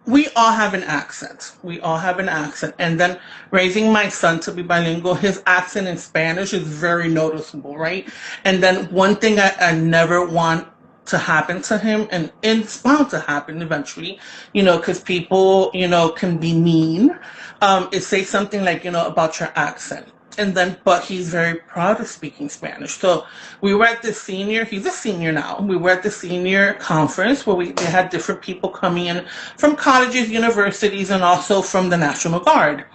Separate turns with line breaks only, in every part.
we all have an accent. We all have an accent. And then raising my son to be bilingual, his accent in Spanish is very noticeable, right? And then one thing I never want to happen to him, and it's bound to happen eventually, because people, can be mean, is say something like, about your accent. And then, but he's very proud of speaking Spanish. So we were at the he's a senior now. We were at the senior conference where they had different people coming in from colleges, universities, and also from the National Guard.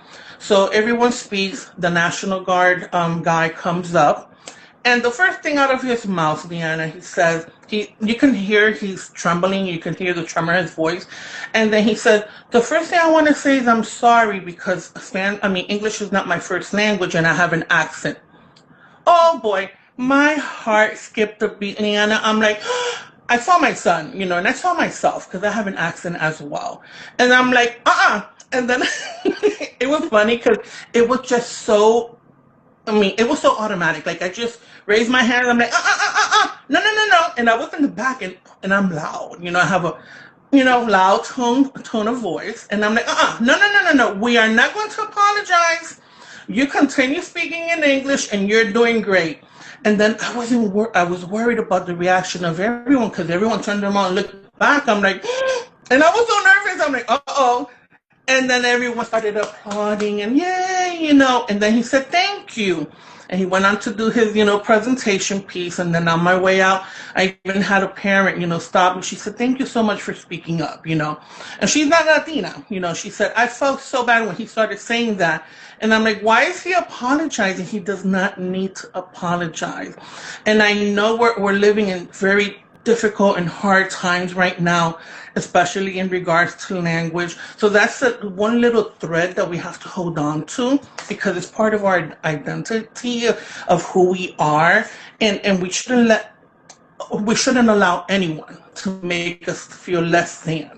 So everyone speaks. The National Guard guy comes up, and the first thing out of his mouth, Leanna, he says, you can hear he's trembling, you can hear the tremor in his voice. And then he said, the first thing I want to say is I'm sorry because English is not my first language and I have an accent. Oh boy, my heart skipped a beat, Leanna. I'm like, I saw my son, and I saw myself because I have an accent as well. And I'm like, And then it was funny because it was just so, it was so automatic. Like I just raised my hand and I'm like, no. And I was in the back and I'm loud. I have a, loud tone of voice. And I'm like, no. We are not going to apologize. You continue speaking in English and you're doing great. And then I was worried about the reaction of everyone because everyone turned around and looked back. I'm like, and I was so nervous. I'm like, uh-oh. And then everyone started applauding and yay, and then he said, thank you. And he went on to do his, presentation piece. And then on my way out, I even had a parent, stop me. She said, thank you so much for speaking up, And she's not Latina, She said, I felt so bad when he started saying that. And I'm like, why is he apologizing? He does not need to apologize. And I know we're living in very difficult and hard times right now, especially in regards to language. So that's the one little thread that we have to hold on to because it's part of our identity of who we are, and we shouldn't allow anyone to make us feel less than.